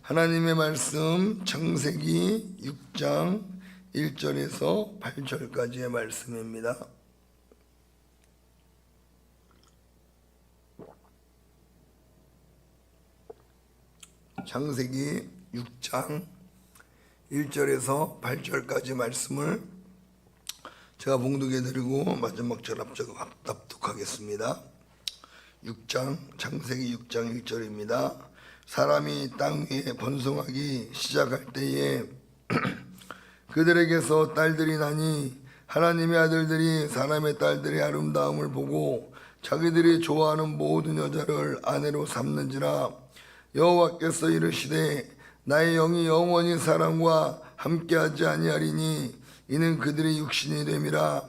하나님의 말씀 창세기 6장 1절에서 8절까지의 말씀입니다. 창세기 6장 1절에서 8절까지 말씀을 제가 봉독해드리고 마지막 절 합독하겠습니다. 창세기 6장 1절입니다. 사람이 땅 위에 번성하기 시작할 때에 그들에게서 딸들이 나니 하나님의 아들들이 사람의 딸들의 아름다움을 보고 자기들이 좋아하는 모든 여자를 아내로 삼는지라. 여호와께서 이르시되 나의 영이 영원히 사람과 함께하지 아니하리니 이는 그들의 육신이 됨이라.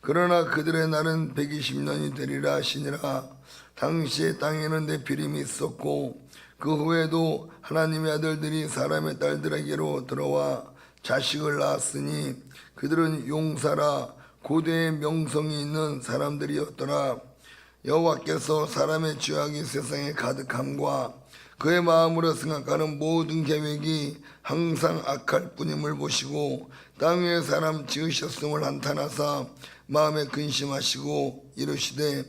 그러나 그들의 날은 120년이 되리라 하시니라. 당시에 땅에는 네피림이 있었고 그 후에도 하나님의 아들들이 사람의 딸들에게로 들어와 자식을 낳았으니 그들은 용사라 고대의 명성이 있는 사람들이었더라. 여호와께서 사람의 죄악이 세상에 가득함과 그의 마음으로 생각하는 모든 계획이 항상 악할 뿐임을 보시고 땅 위에 사람 지으셨음을 한탄하사 마음에 근심하시고 이르시되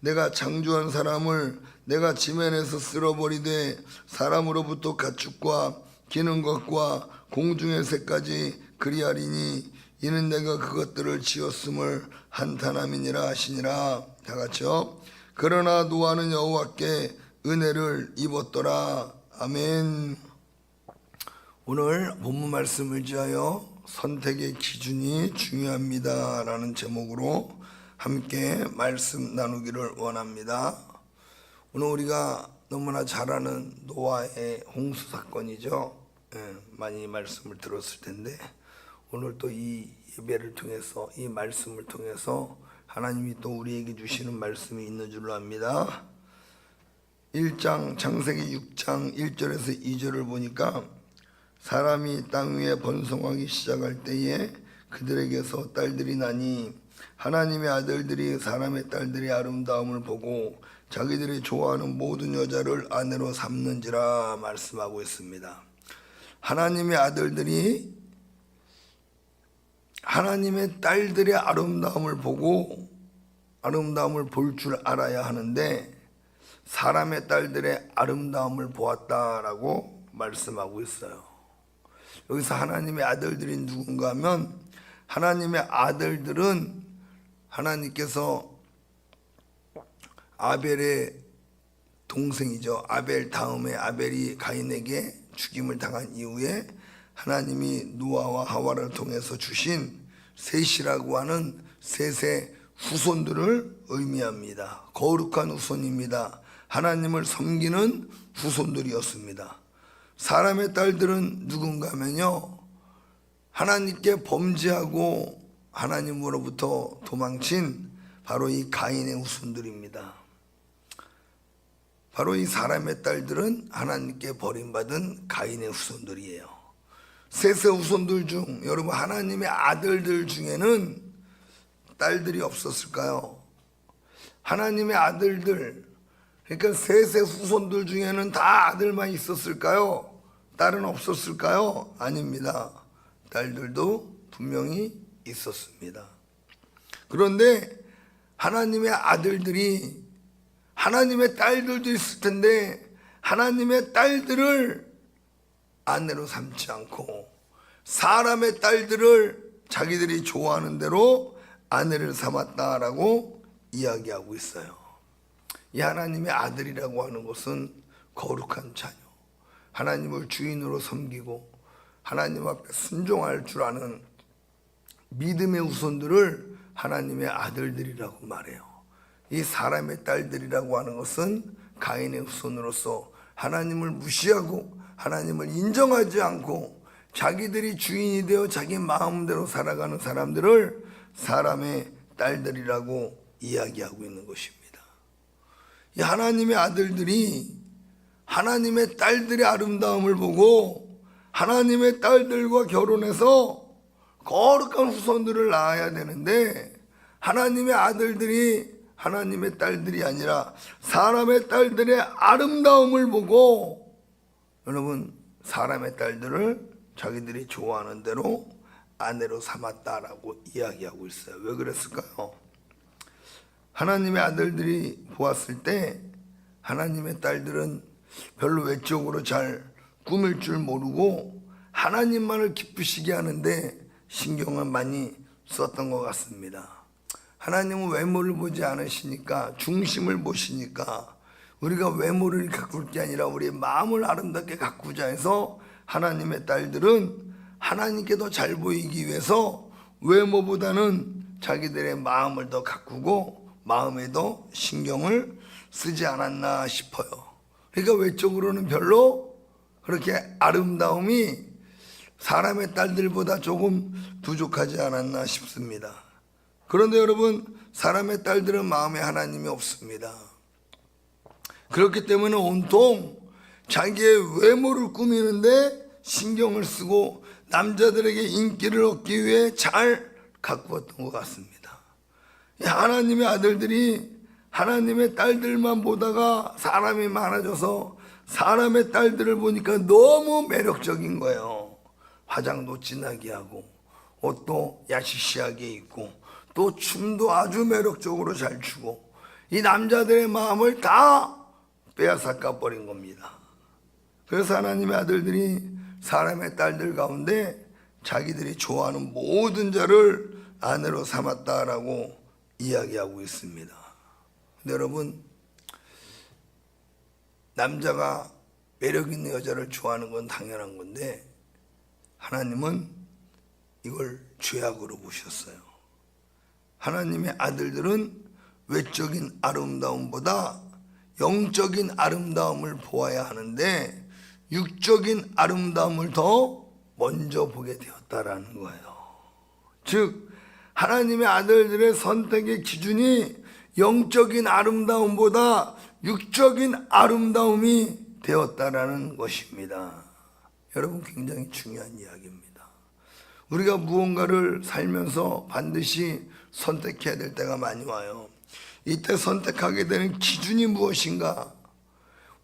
내가 창조한 사람을 내가 지면에서 쓸어버리되 사람으로부터 가축과 기는 것과 공중의 새까지 그리하리니 이는 내가 그것들을 지었음을 한탄함이니라 하시니라. 다같이요. 그러나 노아는 여호와께 은혜를 입었더라. 아멘. 오늘 본문 말씀을 지하여 선택의 기준이 중요합니다 라는 제목으로 함께 말씀 나누기를 원합니다. 오늘 우리가 너무나 잘 아는 노아의 홍수 사건이죠. 많이 말씀을 들었을 텐데 오늘 또 이 예배를 통해서 이 말씀을 통해서 하나님이 또 우리에게 주시는 말씀이 있는 줄로 압니다. 창세기 6장 1절에서 2절을 보니까 사람이 땅 위에 번성하기 시작할 때에 그들에게서 딸들이 나니 하나님의 아들들이 사람의 딸들의 아름다움을 보고 자기들이 좋아하는 모든 여자를 아내로 삼는지라 말씀하고 있습니다. 하나님의 아들들이 하나님의 딸들의 아름다움을 보고 아름다움을 볼 줄 알아야 하는데 사람의 딸들의 아름다움을 보았다라고 말씀하고 있어요. 여기서 하나님의 아들들이 누군가 하면 하나님의 아들들은 하나님께서 아벨의 동생이죠. 아벨 다음에 아벨이 가인에게 죽임을 당한 이후에 하나님이 노아와 하와를 통해서 주신 셋이라고 하는 셋의 후손들을 의미합니다. 거룩한 후손입니다. 하나님을 섬기는 후손들이었습니다. 사람의 딸들은 누군가 하면요, 하나님께 범죄하고 하나님으로부터 도망친 바로 이 가인의 후손들입니다. 바로 이 사람의 딸들은 하나님께 버림받은 가인의 후손들이에요. 셋의 후손들 중 여러분 하나님의 아들들 중에는 딸들이 없었을까요? 하나님의 아들들, 그러니까 셋의 후손들 중에는 다 아들만 있었을까요? 딸은 없었을까요? 아닙니다. 딸들도 분명히 있었습니다. 그런데 하나님의 아들들이 하나님의 딸들도 있을 텐데 하나님의 딸들을 아내로 삼지 않고 사람의 딸들을 자기들이 좋아하는 대로 아내를 삼았다라고 이야기하고 있어요. 이 하나님의 아들이라고 하는 것은 거룩한 자녀, 하나님을 주인으로 섬기고 하나님 앞에 순종할 줄 아는 믿음의 후손들을 하나님의 아들들이라고 말해요. 이 사람의 딸들이라고 하는 것은 가인의 후손으로서 하나님을 무시하고 하나님을 인정하지 않고 자기들이 주인이 되어 자기 마음대로 살아가는 사람들을 사람의 딸들이라고 이야기하고 있는 것입니다. 이 하나님의 아들들이 하나님의 딸들의 아름다움을 보고 하나님의 딸들과 결혼해서 거룩한 후손들을 낳아야 되는데 하나님의 아들들이 하나님의 딸들이 아니라 사람의 딸들의 아름다움을 보고 여러분 사람의 딸들을 자기들이 좋아하는 대로 아내로 삼았다라고 이야기하고 있어요. 왜 그랬을까요? 하나님의 아들들이 보았을 때 하나님의 딸들은 별로 외적으로 잘 꾸밀 줄 모르고 하나님만을 기쁘시게 하는데 신경을 많이 썼던 것 같습니다. 하나님은 외모를 보지 않으시니까, 중심을 보시니까 우리가 외모를 가꿀 게 아니라 우리의 마음을 아름답게 가꾸자 해서 하나님의 딸들은 하나님께 더 잘 보이기 위해서 외모보다는 자기들의 마음을 더 가꾸고 마음에 더 신경을 쓰지 않았나 싶어요. 그러니까 외적으로는 별로 그렇게 아름다움이 사람의 딸들보다 조금 부족하지 않았나 싶습니다. 그런데 여러분, 사람의 딸들은 마음에 하나님이 없습니다. 그렇기 때문에 온통 자기의 외모를 꾸미는데 신경을 쓰고 남자들에게 인기를 얻기 위해 잘 가꾸었던 것 같습니다. 하나님의 아들들이 하나님의 딸들만 보다가 사람이 많아져서 사람의 딸들을 보니까 너무 매력적인 거예요. 화장도 진하게 하고 옷도 야시시하게 입고 또 춤도 아주 매력적으로 잘 추고 이 남자들의 마음을 다 빼앗아 버린 겁니다. 그래서 하나님의 아들들이 사람의 딸들 가운데 자기들이 좋아하는 모든 자를 아내로 삼았다라고 이야기하고 있습니다. 근데 여러분, 남자가 매력 있는 여자를 좋아하는 건 당연한 건데 하나님은 이걸 죄악으로 보셨어요. 하나님의 아들들은 외적인 아름다움보다 영적인 아름다움을 보아야 하는데 육적인 아름다움을 더 먼저 보게 되었다라는 거예요. 즉 하나님의 아들들의 선택의 기준이 영적인 아름다움보다 육적인 아름다움이 되었다라는 것입니다. 여러분, 굉장히 중요한 이야기입니다. 우리가 무언가를 살면서 반드시 선택해야 될 때가 많이 와요. 이때 선택하게 되는 기준이 무엇인가?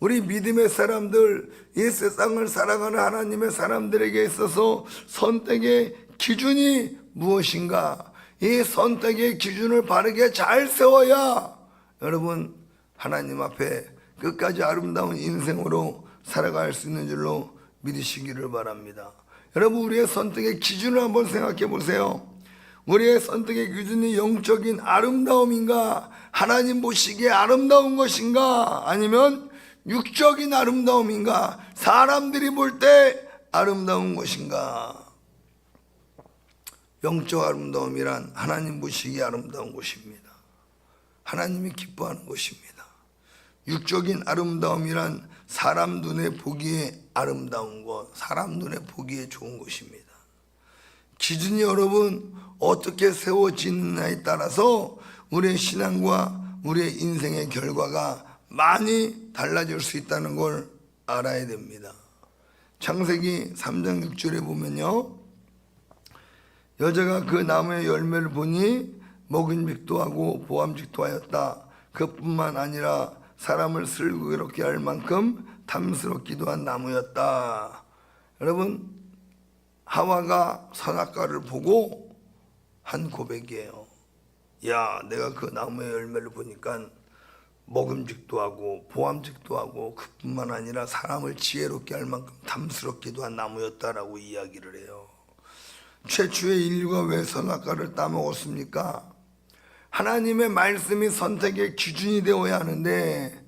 우리 믿음의 사람들, 이 세상을 살아가는 하나님의 사람들에게 있어서 선택의 기준이 무엇인가? 이 선택의 기준을 바르게 잘 세워야 여러분 하나님 앞에 끝까지 아름다운 인생으로 살아갈 수 있는 줄로 믿으시기를 바랍니다. 여러분, 우리의 선택의 기준을 한번 생각해 보세요. 우리의 선택의 기준이 영적인 아름다움인가? 하나님 보시기에 아름다운 것인가? 아니면 육적인 아름다움인가? 사람들이 볼 때 아름다운 것인가? 영적 아름다움이란 하나님 보시기에 아름다운 것입니다. 하나님이 기뻐하는 것입니다. 육적인 아름다움이란 사람 눈에 보기에 아름다운 것, 사람 눈에 보기에 좋은 것입니다. 기준이 여러분 어떻게 세워지느냐에 따라서 우리의 신앙과 우리의 인생의 결과가 많이 달라질 수 있다는 걸 알아야 됩니다. 창세기 3장 6절에 보면요, 여자가 그 나무의 열매를 보니 먹음직도 하고 보암직도 하였다. 그뿐만 아니라 사람을 슬기롭게 할 만큼 탐스럽기도 한 나무였다. 여러분, 하와가 선악과를 보고 한 고백이에요. 야, 내가 그 나무의 열매를 보니까 먹음직도 하고 보암직도 하고 그뿐만 아니라 사람을 지혜롭게 할 만큼 탐스럽기도 한 나무였다라고 이야기를 해요. 최초의 인류가 왜 선악과를 따먹었습니까? 하나님의 말씀이 선택의 기준이 되어야 하는데,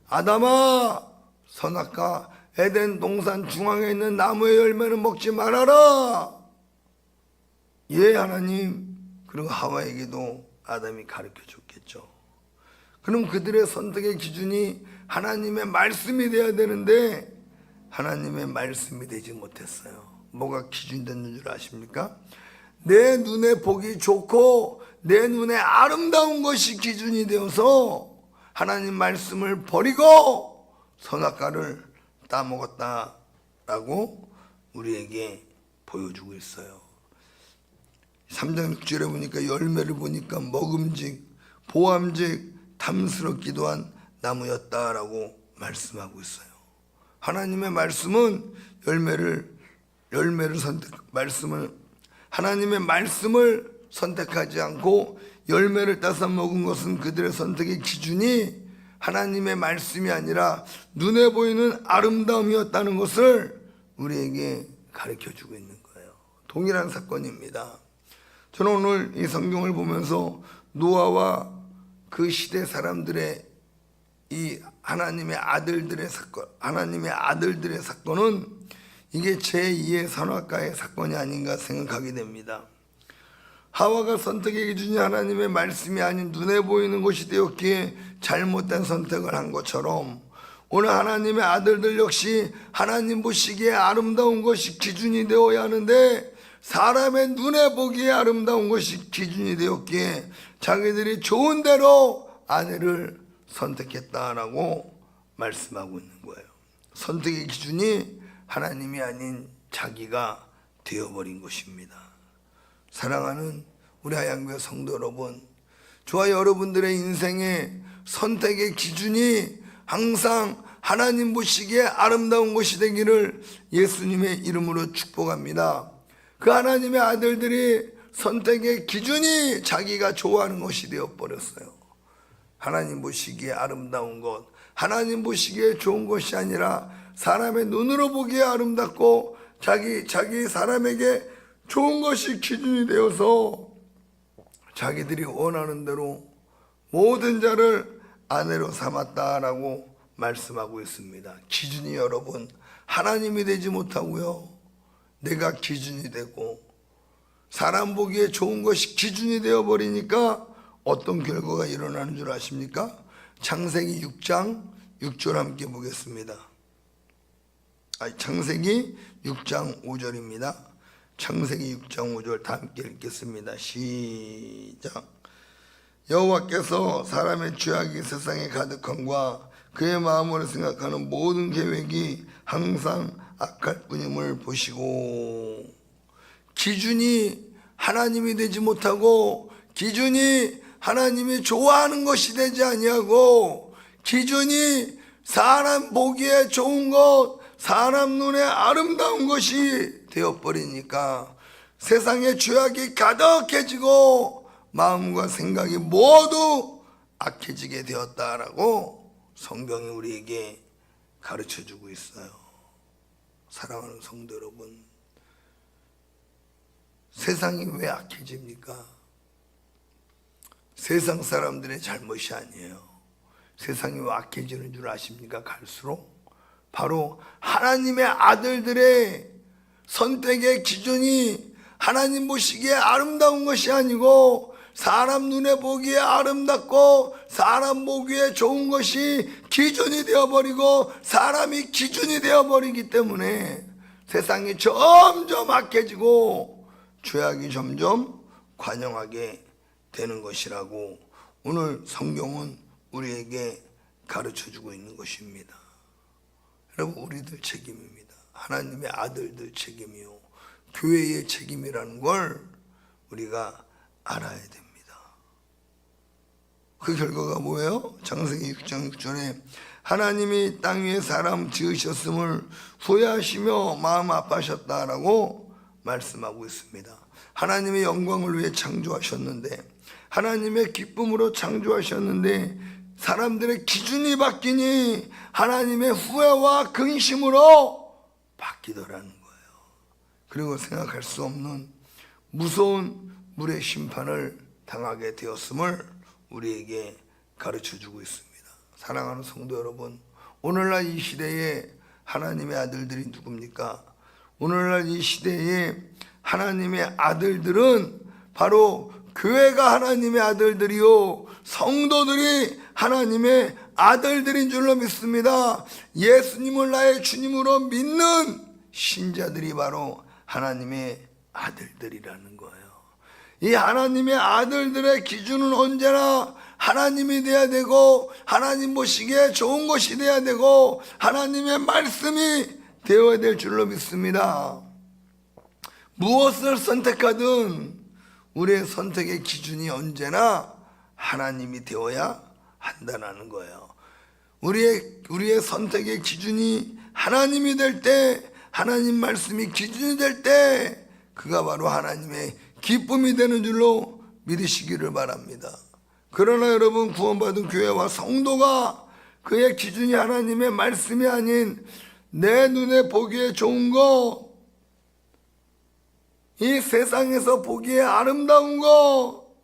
아담아, 선악과 에덴 동산 중앙에 있는 나무의 열매는 먹지 말아라. 예, 하나님. 그리고 하와에게도 아담이 가르쳐 줬겠죠. 그럼 그들의 선택의 기준이 하나님의 말씀이 돼야 되는데 하나님의 말씀이 되지 못했어요. 뭐가 기준이 됐는 줄 아십니까? 내 눈에 보기 좋고 내 눈에 아름다운 것이 기준이 되어서 하나님 말씀을 버리고 선악과를 따먹었다라고 우리에게 보여주고 있어요. 3장 6절에 보니까 열매를 보니까 먹음직, 보암직, 탐스럽기도 한 나무였다라고 말씀하고 있어요. 하나님의 말씀은 하나님의 말씀을 선택하지 않고 열매를 따서 먹은 것은 그들의 선택의 기준이 하나님의 말씀이 아니라 눈에 보이는 아름다움이었다는 것을 우리에게 가르쳐주고 있는 거예요. 동일한 사건입니다. 저는 오늘 이 성경을 보면서 노아와 그 시대 사람들의 이 하나님의 아들들의 사건은 이게 제2의 선악과의 사건이 아닌가 생각하게 됩니다. 하와가 선택의 기준이 하나님의 말씀이 아닌 눈에 보이는 것이 되었기에 잘못된 선택을 한 것처럼 오늘 하나님의 아들들 역시 하나님 보시기에 아름다운 것이 기준이 되어야 하는데 사람의 눈에 보기에 아름다운 것이 기준이 되었기에 자기들이 좋은 대로 아내를 선택했다라고 말씀하고 있는 거예요. 선택의 기준이 하나님이 아닌 자기가 되어버린 것입니다. 사랑하는 우리 하양교회 성도 여러분, 저와 여러분들의 인생의 선택의 기준이 항상 하나님 보시기에 아름다운 것이 되기를 예수님의 이름으로 축복합니다. 그 하나님의 아들들이 선택의 기준이 자기가 좋아하는 것이 되어버렸어요. 하나님 보시기에 아름다운 것, 하나님 보시기에 좋은 것이 아니라 사람의 눈으로 보기에 아름답고 자기 사람에게 좋은 것이 기준이 되어서 자기들이 원하는 대로 모든 자를 아내로 삼았다라고 말씀하고 있습니다. 기준이 여러분 하나님이 되지 못하고요, 내가 기준이 되고 사람 보기에 좋은 것이 기준이 되어버리니까 어떤 결과가 일어나는 줄 아십니까? 창세기 6장 6절 함께 보겠습니다. 창세기 6장 5절입니다. 창세기 6장 5절 다 함께 읽겠습니다. 시작. 여호와께서 사람의 죄악이 세상에 가득함과 그의 마음으로 생각하는 모든 계획이 항상 악할 뿐임을 보시고, 기준이 하나님이 되지 못하고 기준이 하나님이 좋아하는 것이 되지 아니하고 기준이 사람 보기에 좋은 것, 사람 눈에 아름다운 것이 되어버리니까 세상에 죄악이 가득해지고 마음과 생각이 모두 악해지게 되었다라고 성경이 우리에게 가르쳐주고 있어요. 사랑하는 성도 여러분, 세상이 왜 악해집니까? 세상 사람들의 잘못이 아니에요. 세상이 왜 악해지는 줄 아십니까? 갈수록 바로 하나님의 아들들의 선택의 기준이 하나님 보시기에 아름다운 것이 아니고 사람 눈에 보기에 아름답고 사람 보기에 좋은 것이 기준이 되어버리고 사람이 기준이 되어버리기 때문에 세상이 점점 악해지고 죄악이 점점 관영하게 되는 것이라고 오늘 성경은 우리에게 가르쳐주고 있는 것입니다. 여러분, 우리들 책임입니다. 하나님의 아들들 책임이요, 교회의 책임이라는 걸 우리가 알아야 됩니다. 그 결과가 뭐예요? 창세기 6장 6절에 하나님이 땅 위에 사람 지으셨음을 후회하시며 마음 아파하셨다라고 말씀하고 있습니다. 하나님의 영광을 위해 창조하셨는데, 하나님의 기쁨으로 창조하셨는데 사람들의 기준이 바뀌니 하나님의 후회와 근심으로 바뀌더라는 거예요. 그리고 생각할 수 없는 무서운 물의 심판을 당하게 되었음을 우리에게 가르쳐주고 있습니다. 사랑하는 성도 여러분, 오늘날 이 시대에 하나님의 아들들이 누굽니까? 오늘날 이 시대에 하나님의 아들들은 바로 교회가 하나님의 아들들이요, 성도들이 하나님의 아들들인 줄로 믿습니다. 예수님을 나의 주님으로 믿는 신자들이 바로 하나님의 아들들이라는 거예요. 이 하나님의 아들들의 기준은 언제나 하나님이 돼야 되고 하나님 보시기에 좋은 것이 돼야 되고 하나님의 말씀이 되어야 될 줄로 믿습니다. 무엇을 선택하든 우리의 선택의 기준이 언제나 하나님이 되어야 한다는 거예요. 우리의 선택의 기준이 하나님이 될 때 하나님 말씀이 기준이 될 때 그가 바로 하나님의 기쁨이 되는 줄로 믿으시기를 바랍니다. 그러나 여러분, 구원받은 교회와 성도가 그의 기준이 하나님의 말씀이 아닌 내 눈에 보기에 좋은 거, 이 세상에서 보기에 아름다운 거,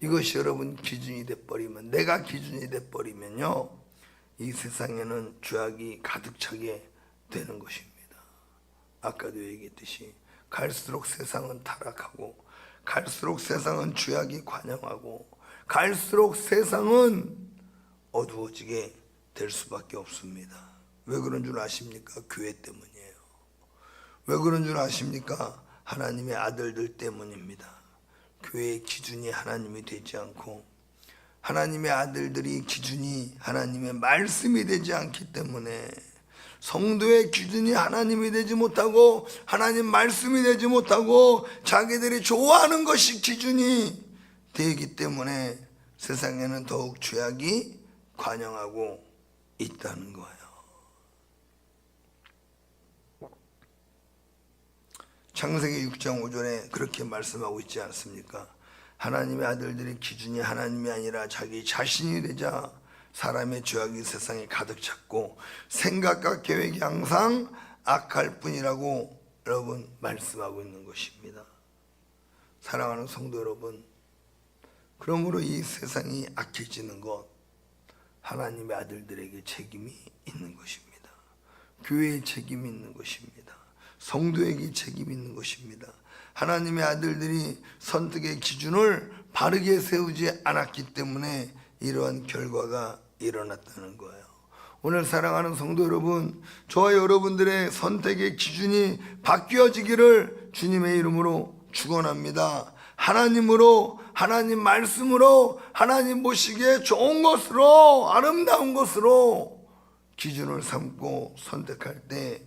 이것이 여러분 기준이 돼버리면, 내가 기준이 돼버리면요, 이 세상에는 죄악이 가득 차게 되는 것입니다. 아까도 얘기했듯이 갈수록 세상은 타락하고, 갈수록 세상은 죄악이 관영하고, 갈수록 세상은 어두워지게 될 수밖에 없습니다. 왜 그런 줄 아십니까? 교회 때문이에요. 왜 그런 줄 아십니까? 하나님의 아들들 때문입니다. 교회의 기준이 하나님이 되지 않고, 하나님의 아들들이 기준이 하나님의 말씀이 되지 않기 때문에, 성도의 기준이 하나님이 되지 못하고 하나님 말씀이 되지 못하고 자기들이 좋아하는 것이 기준이 되기 때문에 세상에는 더욱 죄악이 관영하고 있다는 거예요. 창세기 6장 5절에 그렇게 말씀하고 있지 않습니까? 하나님의 아들들의 기준이 하나님이 아니라 자기 자신이 되자 사람의 죄악이 세상에 가득 찼고 생각과 계획이 항상 악할 뿐이라고 여러분 말씀하고 있는 것입니다. 사랑하는 성도 여러분, 그러므로 이 세상이 악해지는 것, 하나님의 아들들에게 책임이 있는 것입니다. 교회에 책임이 있는 것입니다. 성도에게 책임이 있는 것입니다. 하나님의 아들들이 선택의 기준을 바르게 세우지 않았기 때문에 이러한 결과가 일어났다는 거예요. 오늘 사랑하는 성도 여러분, 저와 여러분들의 선택의 기준이 바뀌어지기를 주님의 이름으로 축원합니다. 하나님으로, 하나님 말씀으로, 하나님 보시기에 좋은 것으로, 아름다운 것으로 기준을 삼고 선택할 때,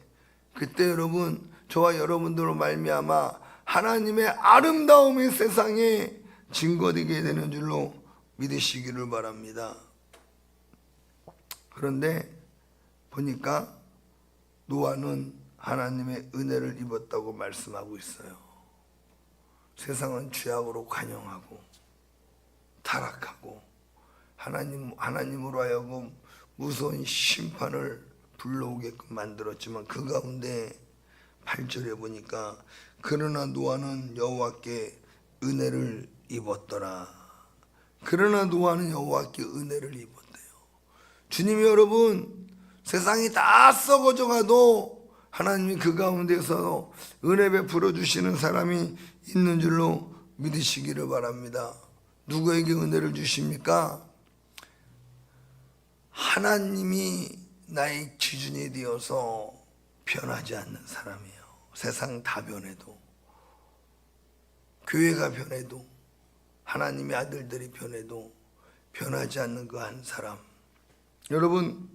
그때 여러분, 저와 여러분들로 말미암아 하나님의 아름다움이 세상에 증거되게 되는 줄로 믿으시기를 바랍니다. 그런데 보니까 노아는 하나님의 은혜를 입었다고 말씀하고 있어요. 세상은 죄악으로 관영하고 타락하고 하나님으로 하여금 무서운 심판을 불러오게끔 만들었지만 그 가운데 8절에 보니까 그러나 노아는 여호와께 은혜를 입었더라. 그러나 노아는 여호와께 은혜를 입었대요. 주님이 여러분, 세상이 다 썩어져 가도 하나님이 그 가운데서 은혜 베풀어 주시는 사람이 있는 줄로 믿으시기를 바랍니다. 누구에게 은혜를 주십니까? 하나님이 나의 기준이 되어서 변하지 않는 사람이에요. 세상 다 변해도, 교회가 변해도, 하나님의 아들들이 변해도 변하지 않는 그 한 사람, 여러분,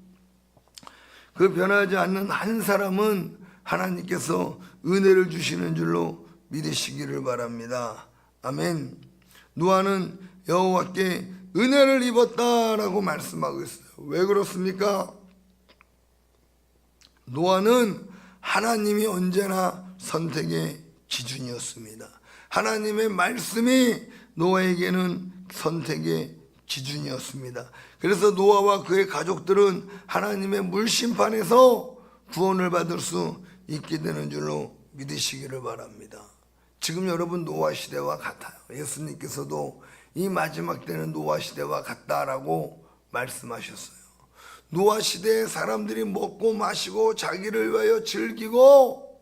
그 변하지 않는 한 사람은 하나님께서 은혜를 주시는 줄로 믿으시기를 바랍니다. 아멘. 노아는 여호와께 은혜를 입었다라고 말씀하고 있어요. 왜 그렇습니까? 노아는 하나님이 언제나 선택의 기준이었습니다. 하나님의 말씀이 노아에게는 선택의 기준이었습니다. 그래서 노아와 그의 가족들은 하나님의 물심판에서 구원을 받을 수 있게 되는 줄로 믿으시기를 바랍니다. 지금 여러분 노아 시대와 같아요. 예수님께서도 이 마지막 때는 노아 시대와 같다라고 말씀하셨어요. 노아 시대에 사람들이 먹고 마시고 자기를 위하여 즐기고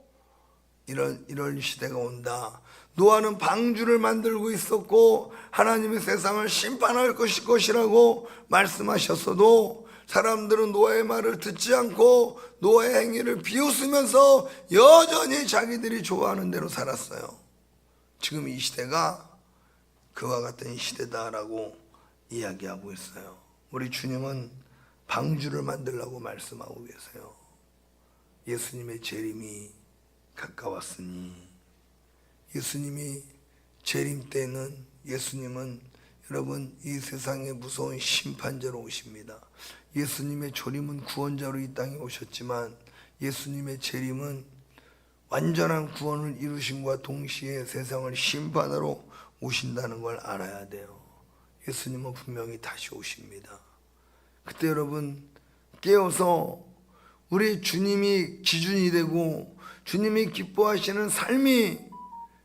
이런 시대가 온다. 노아는 방주를 만들고 있었고 하나님이 세상을 심판할 것이라고 말씀하셨어도 사람들은 노아의 말을 듣지 않고 노아의 행위를 비웃으면서 여전히 자기들이 좋아하는 대로 살았어요. 지금 이 시대가 그와 같은 시대다라고 이야기하고 있어요. 우리 주님은 방주를 만들라고 말씀하고 계세요. 예수님의 재림이 가까웠으니, 예수님이 재림 때는 예수님은 여러분 이 세상에 무서운 심판자로 오십니다. 예수님의 조림은 구원자로 이 땅에 오셨지만 예수님의 재림은 완전한 구원을 이루심과 동시에 세상을 심판하러 오신다는 걸 알아야 돼요. 예수님은 분명히 다시 오십니다. 그때 여러분 깨어서 우리 주님이 기준이 되고 주님이 기뻐하시는 삶이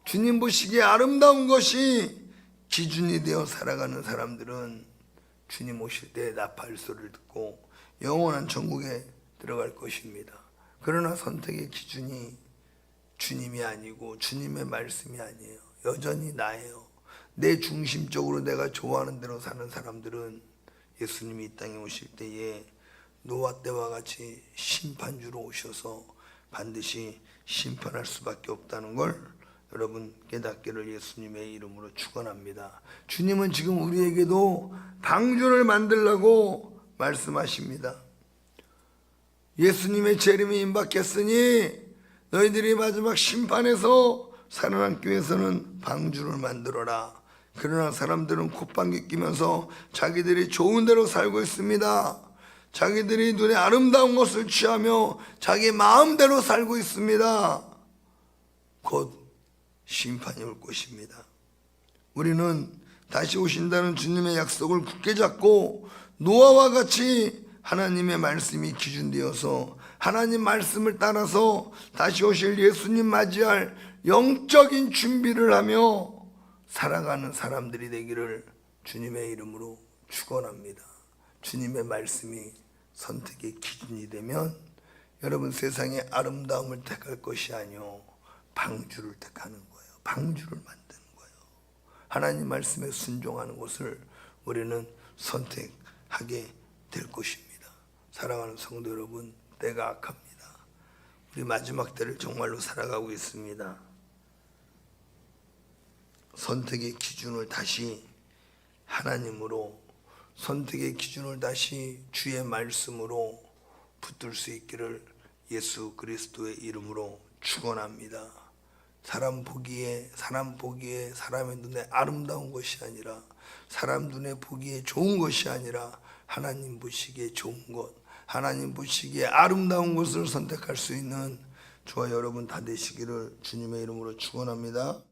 주님 보시기에 아름다운 것이 기준이 되어 살아가는 사람들은 주님 오실 때 나팔 소리를 듣고 영원한 천국에 들어갈 것입니다. 그러나 선택의 기준이 주님이 아니고 주님의 말씀이 아니에요. 여전히 나예요. 내 중심적으로 내가 좋아하는 대로 사는 사람들은 예수님이 이 땅에 오실 때에 노아 때와 같이 심판주로 오셔서 반드시 심판할 수밖에 없다는 걸 여러분 깨닫기를 예수님의 이름으로 축원합니다. 주님은 지금 우리에게도 방주를 만들라고 말씀하십니다. 예수님의 재림이 임박했으니 너희들이 마지막 심판에서 살아남기 위해서는 방주를 만들어라. 그러나 사람들은 콧방귀 끼면서 자기들이 좋은 대로 살고 있습니다. 자기들이 눈에 아름다운 것을 취하며 자기 마음대로 살고 있습니다. 곧 심판이 올 것입니다. 우리는 다시 오신다는 주님의 약속을 굳게 잡고 노아와 같이 하나님의 말씀이 기준되어서 하나님 말씀을 따라서 다시 오실 예수님 맞이할 영적인 준비를 하며 살아가는 사람들이 되기를 주님의 이름으로 축원합니다. 주님의 말씀이 선택의 기준이 되면 여러분 세상의 아름다움을 택할 것이 아니요 방주를 택하는 거예요. 방주를 만드는 거예요. 하나님 말씀에 순종하는 것을 우리는 선택하게 될 것입니다. 사랑하는 성도 여러분, 때가 악합니다. 우리 마지막 때를 정말로 살아가고 있습니다. 선택의 기준을 다시 하나님으로, 선택의 기준을 다시 주의 말씀으로 붙들 수 있기를 예수 그리스도의 이름으로 축원합니다. 사람 보기에 사람의 눈에 아름다운 것이 아니라, 사람 눈에 보기에 좋은 것이 아니라 하나님 보시기에 좋은 것, 하나님 보시기에 아름다운 것을 선택할 수 있는 저와 여러분 다 되시기를 주님의 이름으로 축원합니다.